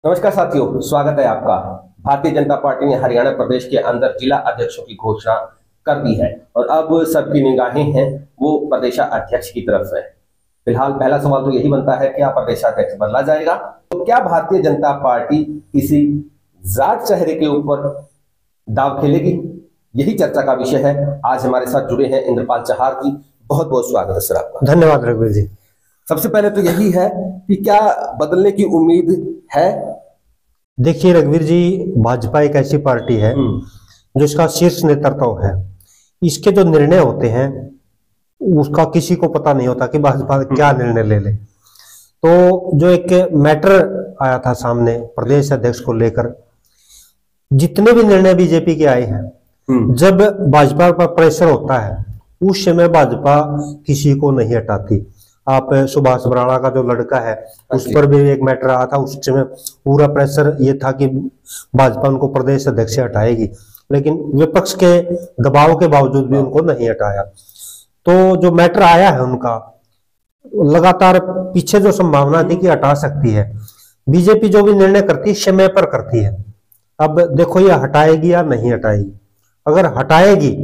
नमस्कार साथियों, स्वागत है आपका। भारतीय जनता पार्टी ने हरियाणा प्रदेश के अंदर जिला अध्यक्षों की घोषणा कर दी है और अब सबकी निगाहें हैं वो प्रदेशाध्यक्ष की तरफ है। फिलहाल पहला सवाल तो यही बनता है, क्या प्रदेशाध्यक्ष बदला जाएगा? तो क्या भारतीय जनता पार्टी किसी जाट चेहरे के ऊपर दाव खेलेगी? यही चर्चा का विषय है। आज हमारे साथ जुड़े हैं इंद्रपाल चहार जी। बहुत बहुत स्वागत है सर आपका। धन्यवाद रघुवीर जी। सबसे पहले तो यही है कि क्या बदलने की उम्मीद है? देखिए रघुवीर जी, भाजपा एक ऐसी पार्टी है जो इसका शीर्ष नेतृत्व है। इसके जो निर्णय होते हैं उसका किसी को पता नहीं होता कि भाजपा क्या निर्णय ले ले। तो जो एक मैटर आया था सामने प्रदेश अध्यक्ष को लेकर, जितने भी निर्णय बीजेपी के आए हैं, जब भाजपा पर प्रेशर होता है उस समय भाजपा किसी को नहीं हटाती। आप सुभाष बराड़ा का जो लड़का है उस पर भी एक मैटर आया था, उस समय पूरा प्रेशर ये था कि भाजपा उनको प्रदेश अध्यक्ष से हटाएगी, लेकिन विपक्ष के दबाव के बावजूद भी उनको नहीं हटाया। तो जो मैटर आया है उनका लगातार पीछे जो संभावना थी कि हटा सकती है, बीजेपी जो भी निर्णय करती है समय पर करती है। अब देखो ये हटाएगी या नहीं हटाएगी। अगर हटाएगी,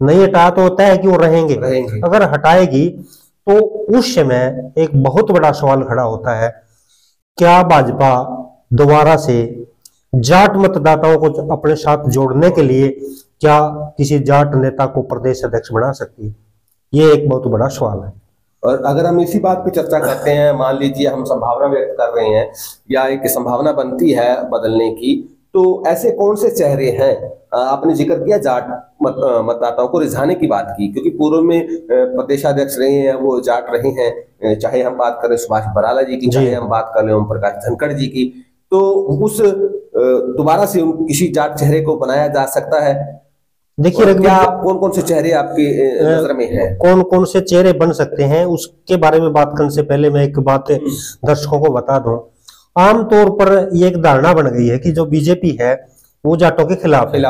नहीं हटाया तो होता है कि वो रहेंगे। अगर हटाएगी तो उस समय एक बहुत बड़ा सवाल खड़ा होता है, क्या भाजपा दोबारा से जाट मतदाताओं को अपने साथ जोड़ने के लिए क्या किसी जाट नेता को प्रदेश अध्यक्ष बना सकती है? ये एक बहुत बड़ा सवाल है। और अगर हम इसी बात पे चर्चा करते हैं, मान लीजिए हम संभावना व्यक्त कर रहे हैं या एक संभावना बनती है बदलने की, तो ऐसे कौन से चेहरे हैं? आपने जिक्र किया जाट मतदाताओं को रिझाने की बात की, क्योंकि पूर्व में प्रदेशाध्यक्ष रहे हैं वो जाट रहे हैं, चाहे हम बात करें सुभाष बराला जी की, चाहे हम बात करें ओम प्रकाश धनखड़ जी की। तो उस दोबारा से किसी जाट चेहरे को बनाया जा सकता है? देखिए क्या कौन कौन से चेहरे आपकी नजर में हैं? कौन कौन से चेहरे बन सकते हैं उसके बारे में बात करने से पहले मैं एक बात दर्शकों को बता दूं। आमतौर पर ये एक धारणा बन गई है कि जो बीजेपी है वो जाटों के खिलाफ है।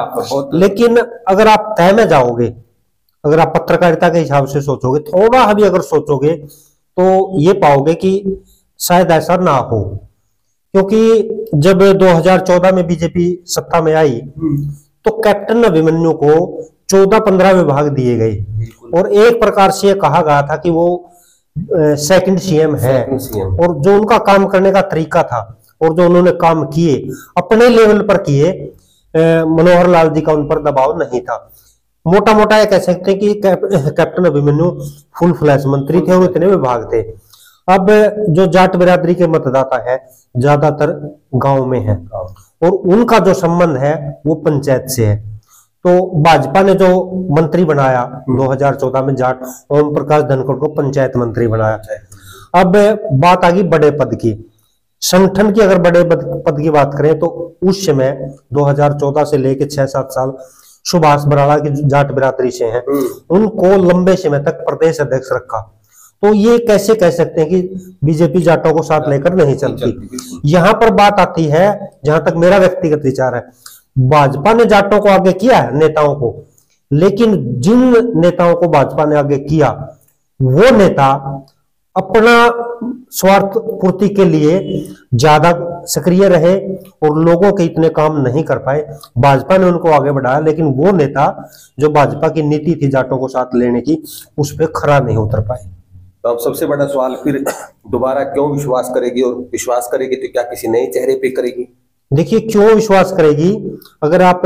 लेकिन अगर आप तय में जाओगे, अगर आप पत्रकारिता के हिसाब से सोचोगे, थोड़ा भी अगर सोचोगे तो ये पाओगे कि शायद ऐसा ना हो। क्योंकि जब 2014 में बीजेपी सत्ता में आई तो कैप्टन अभिमन्यु को 14-15 विभाग दिए गए और एक प्रकार से कहा गया था कि वो सेकंड सीएम है। और जो उनका काम करने का तरीका था और जो उन्होंने काम किए अपने लेवल पर किए, मनोहर लाल जी का उन पर दबाव नहीं था। मोटा मोटा ये कह सकते हैं कि कैप्टन अभिमन्यु फुल फ्लैश मंत्री थे और इतने विभाग थे। अब जो जाट बिरादरी के मतदाता है ज्यादातर गांव में है और उनका जो संबंध है वो पंचायत से है। तो भाजपा ने जो मंत्री बनाया 2014 में जाट ओम प्रकाश धनखड़ को पंचायत मंत्री बनाया। अब बात आ गई बड़े पद की, संगठन की। अगर बड़े पद की बात करें तो उस समय 2014 से लेकर 6-7 साल सुभाष बराड़ा की जाट बिरादरी से हैं, उनको लंबे समय तक प्रदेश अध्यक्ष रखा। तो ये कैसे कह सकते हैं कि बीजेपी जाटों को साथ लेकर नहीं चलती? यहां पर बात आती है, जहां तक मेरा व्यक्तिगत विचार है, भाजपा ने जाटों को आगे किया है, नेताओं को, लेकिन जिन नेताओं को भाजपा ने आगे किया वो नेता अपना स्वार्थ पूर्ति के लिए ज्यादा सक्रिय रहे और लोगों के इतने काम नहीं कर पाए। भाजपा ने उनको आगे बढ़ाया, लेकिन वो नेता जो भाजपा की नीति थी जाटों को साथ लेने की, उस पर खरा नहीं उतर पाए। तो अब सबसे बड़ा सवाल फिर दोबारा क्यों विश्वास करेगी, और विश्वास करेगी तो क्या किसी नए चेहरे पे करेगी? देखिए क्यों विश्वास करेगी, अगर आप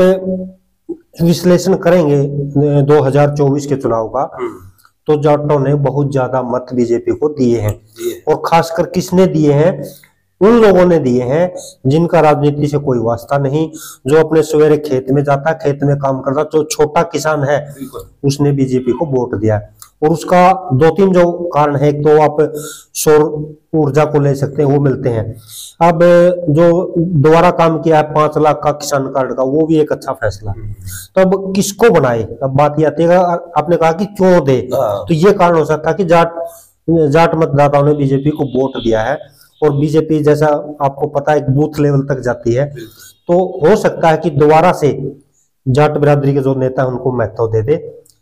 विश्लेषण करेंगे 2024 के चुनाव का, तो जाटों ने बहुत ज्यादा मत बीजेपी को दिए हैं। और खासकर किसने दिए हैं? उन लोगों ने दिए हैं जिनका राजनीति से कोई वास्ता नहीं, जो अपने सवेरे खेत में जाता, खेत में काम करता, जो छोटा किसान है उसने बीजेपी को वोट दिया। और उसका 2-3 जो कारण है, एक तो आप सौर ऊर्जा को ले सकते हैं, वो मिलते हैं। अब जो दोबारा काम किया है 5 लाख का किसान कार्ड का, वो भी एक अच्छा फैसला। तो अब किसको बनाए? अब बात ये आती है, आपने कहा कि क्यों दे, तो ये कारण हो सकता है कि जाट मतदाताओं ने बीजेपी को वोट दिया है और बीजेपी जैसा आपको पता है बूथ लेवल तक जाती है, तो हो सकता है कि दोबारा से जाट बिरादरी के जो नेता उनको महत्व दे दे।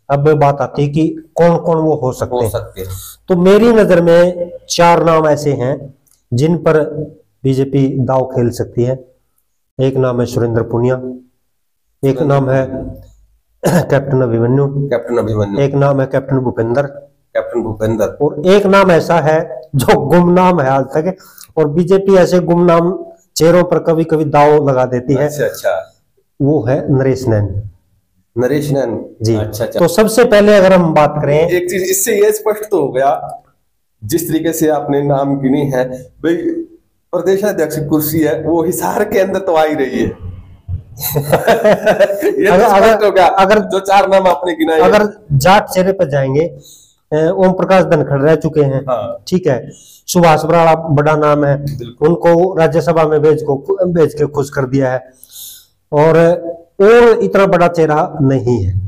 अब बात आती है कि कौन कौन वो हो सकते हैं। तो मेरी नजर में 4 नाम ऐसे हैं जिन पर बीजेपी दाव खेल सकती है। एक नाम है सुरेंद्र पुनिया, एक नाम है कैप्टन अभिमन्यु, एक नाम है कैप्टन भूपेंद्र, और एक नाम ऐसा है जो गुमनाम है आज तक, और बीजेपी ऐसे गुमनाम चेहरों पर कभी कभी दाव लगा देती है। अच्छा, वो है नरेश नैन जी। अच्छा। तो सबसे पहले अगर हम बात करें, एक चीज इससे ये स्पष्ट तो हो गया, जिस तरीके से आपने नाम गिनी है भाई, प्रदेश अध्यक्ष की कुर्सी है वो हिसार के अंदर तो आ ही रही है। ये अगर जो 4 नाम आपने गिनाए, अगर जाट चेहरे पर जाएंगे, ओम प्रकाश धनखड़ रह चुके हैं, ठीक है, सुभाष बराड़ा बड़ा नाम है, उनको राज्यसभा में भेज के खुश कर दिया है, और इतना बड़ा चेहरा नहीं है।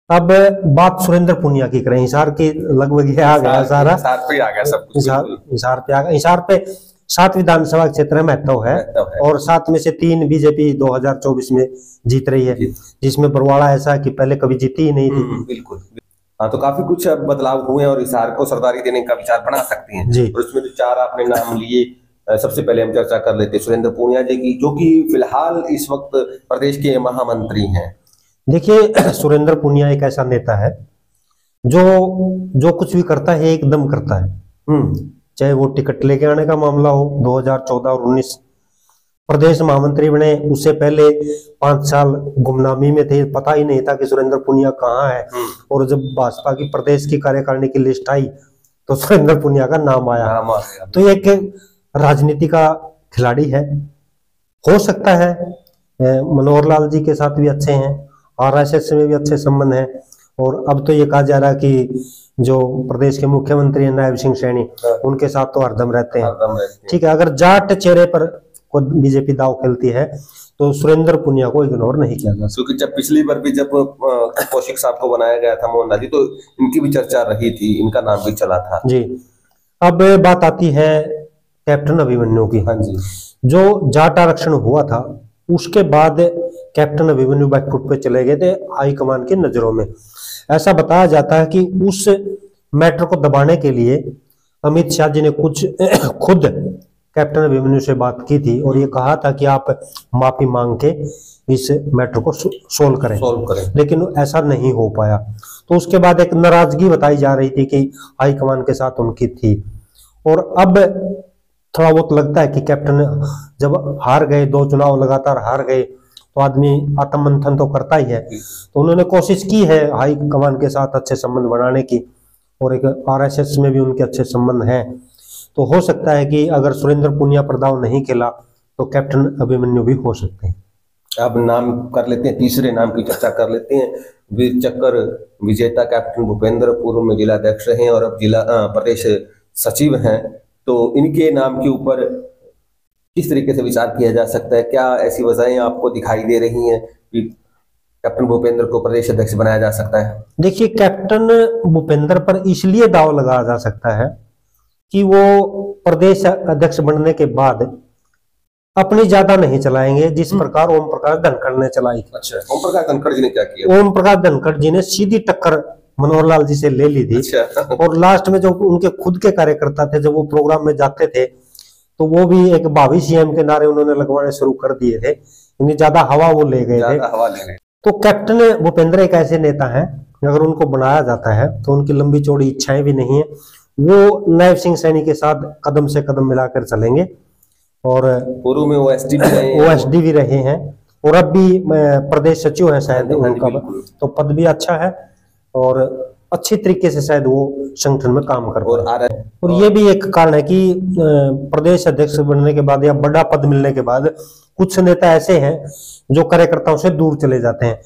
अब बात सुरेंद्र पुनिया की करें, हिसार के लगभग ये आ गया सारा, हिसार पे आ गया सब कुछ, हिसार पे आ गया। हिसार पे 7 विधानसभा क्षेत्र महत्व है, और 7 में से 3 बीजेपी 2024 में जीत रही है, जिसमें बरवाड़ा ऐसा है कि पहले कभी जीती ही नहीं थी। बिल्कुल। हाँ, तो काफी कुछ बदलाव हुए और हिसार को सरदारी देने का विचार बना सकती हैं जी। और उसमें जो 4 आपने नाम लिए, सबसे पहले हम चर्चा कर लेते हैं सुरेंद्र पुनिया जी की, जो कि फिलहाल इस वक्त प्रदेश के महामंत्री हैं। देखिए, सुरेंद्र पुनिया एक ऐसा नेता है जो कुछ भी करता है एकदम करता है। चाहे वो टिकट लेके आने का मामला हो, 2014 और 19 प्रदेश महामंत्री बने, उससे पहले 5 साल गुमनामी में थे, पता ही नहीं था कि सुरेंद्र पुनिया कहाँ है, और जब भाजपा की प्रदेश की कार्यकारिणी की लिस्ट आई तो सुरेंद्र पुनिया का नाम आया। तो एक राजनीति का खिलाड़ी है, हो सकता है मनोहर लाल जी के साथ भी अच्छे हैं, आरएसएस में भी अच्छे संबंध हैं, और अब तो ये कहा जा रहा है कि जो प्रदेश के मुख्यमंत्री हैं नायब सिंह सैनी, उनके साथ तो हरदम रहते हैं। ठीक है, अगर जाट चेहरे पर को बीजेपी दाव खेलती है तो सुरेंद्र पुनिया को इग्नोर नहीं किया जा सकता। क्योंकि जब पिछली बार भी जब कौशिक साहब को बनाया गया था मोहन जी, तो इनकी भी चर्चा रही थी, इनका नाम भी चला था जी। अब बात आती है कैप्टन अभिमन्यु की। हाँ जी। जो जाट आरक्षण हुआ था उसके बाद कैप्टन अभिमन्यु बैकफुट पे चले गए थे हाईकमान की नजरों में। ऐसा बताया जाता है कि उस मैटर को दबाने के लिए अमित शाह जी ने खुद कैप्टन अभिमन्यु से बात की थी, और ये कहा था कि आप माफी मांग के इस मैटर को सोल्व करें, लेकिन ऐसा नहीं हो पाया। तो उसके बाद एक नाराजगी बताई जा रही थी कि हाईकमान के साथ उनकी थी, और अब थोड़ा बहुत लगता है कि कैप्टन जब हार गए, 2 चुनाव लगातार हार गए, तो आदमी आत्ममंथन तो करता ही है। तो उन्होंने कोशिश की है हाई कमान के साथ अच्छे संबंध बनाने की, और एक आरएसएस में भी उनके अच्छे संबंध हैं। तो हो सकता है कि अगर सुरेंद्र पुनिया पर दाव नहीं खेला तो कैप्टन अभिमन्यु भी हो सकते हैं। अब नाम कर लेते हैं, तीसरे नाम की चर्चा कर लेते हैं। वीर चक्र विजेता कैप्टन भूपेंद्र पूर्व में जिला अध्यक्ष रहे और अब जिला प्रदेश सचिव हैं। तो इनके नाम के ऊपर किस तरीके से विचार किया जा सकता है? क्या ऐसी वजहें आपको दिखाई दे रही हैं कि कैप्टन भूपेंद्र को प्रदेश अध्यक्ष बनाया जा सकता है? देखिए, कैप्टन भूपेंद्र पर इसलिए दाव लगाया जा सकता है कि वो प्रदेश अध्यक्ष बनने के बाद अपनी ज्यादा नहीं चलाएंगे, जिस प्रकार ओम प्रकाश धनखड़ ने चलाई। अच्छा, ओम प्रकाश धनखड़ जी ने क्या किया? ओम प्रकाश धनखड़ जी ने सीधी टक्कर मनोहर लाल जी से ले ली थी। अच्छा। और लास्ट में जो उनके खुद के कार्यकर्ता थे, जब वो प्रोग्राम में जाते थे तो वो भी एक भावी सीएम के नारे उन्होंने लगवाने शुरू कर दिए थे, ज्यादा हवा वो ले गए थे। तो कैप्टन भूपेंद्र एक ऐसे नेता हैं, अगर उनको बनाया जाता है तो उनकी लंबी चौड़ी इच्छाएं भी नहीं है, वो नायब सिंह सैनी के साथ कदम से कदम मिलाकर चलेंगे। और पूर्व में OSD भी रहे हैं, और अब भी प्रदेश सचिव है शायद उनका, तो पद भी अच्छा है, और अच्छी तरीके से शायद वो संगठन में काम कर रहे हैं। और ये भी एक कारण है कि प्रदेश अध्यक्ष बनने के बाद या बड़ा पद मिलने के बाद कुछ नेता ऐसे हैं जो कार्यकर्ताओं से दूर चले जाते हैं।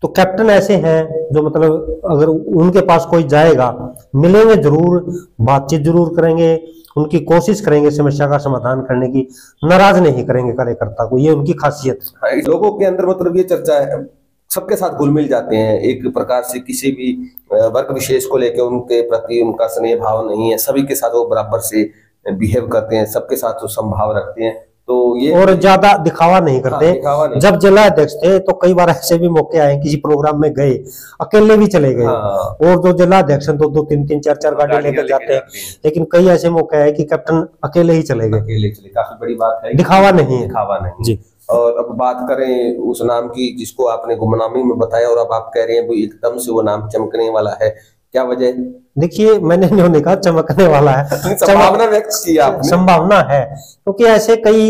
तो कैप्टन ऐसे हैं जो मतलब अगर उनके पास कोई जाएगा, मिलेंगे जरूर, बातचीत जरूर करेंगे, उनकी कोशिश करेंगे समस्या का समाधान करने की, नाराज नहीं करेंगे कार्यकर्ता को, ये उनकी खासियत है। लोगों के अंदर मतलब ये चर्चा है, सबके साथ घुल मिल जाते हैं, एक प्रकार से किसी भी वर्ग विशेष को लेकर उनके प्रति उनका स्नेह भाव नहीं है, सभी के साथ वो बराबर से बिहेव करते हैं, सबके साथ वो समभाव रखते हैं। तो ये और ज्यादा दिखावा नहीं करते। हाँ, दिखावा नहीं। जब जिला अध्यक्ष थे तो कई बार ऐसे भी मौके आए, किसी प्रोग्राम में गए अकेले भी चले गए। हाँ। और जो जिला अध्यक्ष दो दो तीन तीन चार चार गाड़ी लेकर जाते हैं, लेकिन कई ऐसे मौके आए कि कैप्टन अकेले ही चले गए। अकेले चले, काफी बड़ी बात है, दिखावा नहीं है। दिखावा नहीं जी। और अब बात करें उस नाम की जिसको आपने गुमनामी में बताया, और अब आप कह रहे हैं वो एकदम से वो नाम चमकने वाला है, क्या वजह? देखिए, मैंने नहीं कहा चमकने वाला है, संभावना व्यक्त की आपने। संभावना है, क्योंकि ऐसे कई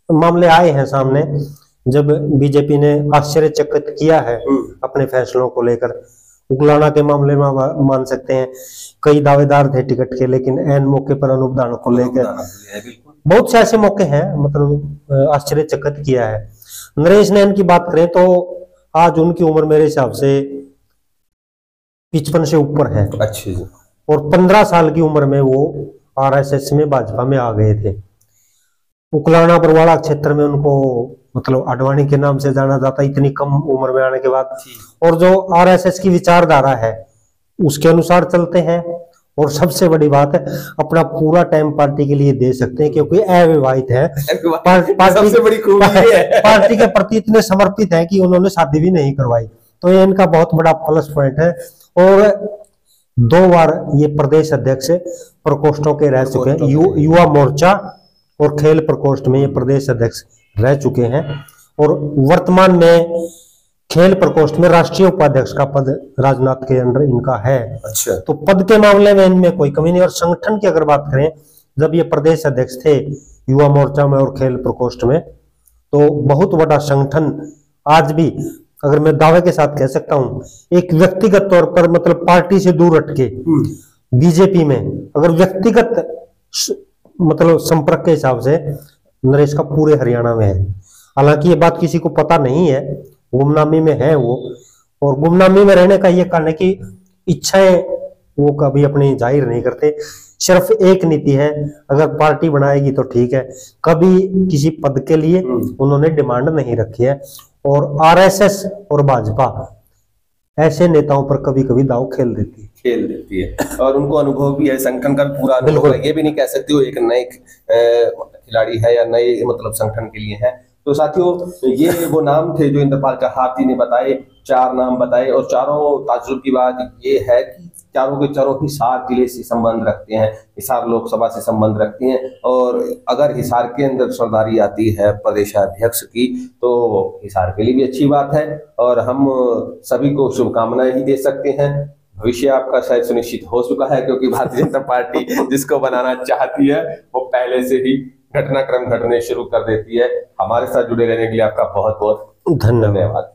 मामले आए हैं सामने जब बीजेपी ने आश्चर्यचकित किया है अपने फैसलों को लेकर। उगलाना के मामले में मान सकते हैं, कई दावेदार थे टिकट के, लेकिन ऐन मौके पर अनुदान को लेकर बहुत से ऐसे मौके हैं, मतलब आश्चर्यचकित किया है। नरेश नैन की बात करें तो आज उनकी उम्र मेरे हिसाब से 55 से ऊपर है। अच्छी। और 15 साल की उम्र में वो आरएसएस में, भाजपा में आ गए थे। उकलाना बरवाड़ा क्षेत्र में उनको मतलब आडवाणी के नाम से जाना जाता, इतनी कम उम्र में आने के बाद। और जो आरएसएस की विचारधारा है उसके अनुसार चलते हैं, और सबसे बड़ी बात है अपना पूरा टाइम पार्टी के लिए दे सकते हैं, क्योंकि अविवाहित है। सबसे बड़ी खूबी है पार्टी के प्रति इतने समर्पित है कि उन्होंने शादी भी नहीं करवाई, तो ये इनका बहुत बड़ा प्लस पॉइंट है। और 2 बार ये प्रदेश अध्यक्ष प्रकोष्ठों के रह चुके हैं, युवा मोर्चा और खेल प्रकोष्ठ में ये प्रदेश अध्यक्ष रह चुके हैं। और वर्तमान में खेल प्रकोष्ठ में राष्ट्रीय उपाध्यक्ष का पद राजनाथ के अंडर इनका है। अच्छा। तो पद के मामले में इनमें कोई कमी नहीं। और संगठन की अगर बात करें, जब ये प्रदेश अध्यक्ष थे युवा मोर्चा में और खेल प्रकोष्ठ में, तो बहुत बड़ा संगठन आज भी, अगर मैं दावे के साथ कह सकता हूं, एक व्यक्तिगत तौर पर मतलब पार्टी से दूर हट के बीजेपी में अगर व्यक्तिगत मतलब संपर्क के हिसाब से नरेश का पूरे हरियाणा में है। हालांकि ये बात किसी को पता नहीं है, गुमनामी में है वो, और गुमनामी में रहने का ये कारण है कि इच्छाएं वो कभी अपनी जाहिर नहीं करते। सिर्फ एक नीति है, अगर पार्टी बनाएगी तो ठीक है, कभी किसी पद के लिए उन्होंने डिमांड नहीं रखी है। और आरएसएस और भाजपा ऐसे नेताओं पर कभी कभी दाव खेल देती है और उनको अनुभव भी है, संगठन का भी पूरा अनुभव है। ये भी नहीं कह सकते हो एक नए खिलाड़ी है या नए मतलब संगठन के लिए है। तो साथियों, ये वो नाम थे जो इंद्रपाल चहार जी ने बताए, 4 नाम बताए, और चारों ताज्जुब की बात ये है कि चारों के चारों हिसार जिले से संबंध रखते हैं, हिसार लोकसभा से संबंध रखते हैं। और अगर हिसार के अंदर सरदारी आती है प्रदेशाध्यक्ष की तो हिसार के लिए भी अच्छी बात है, और हम सभी को शुभकामनाएं ही दे सकते हैं। भविष्य आपका शायद सुनिश्चित हो चुका है, क्योंकि भारतीय जनता पार्टी जिसको बनाना चाहती है वो पहले से ही घटनाक्रम घटने शुरू कर देती है। हमारे साथ जुड़े रहने के लिए आपका बहुत बहुत धन्यवाद।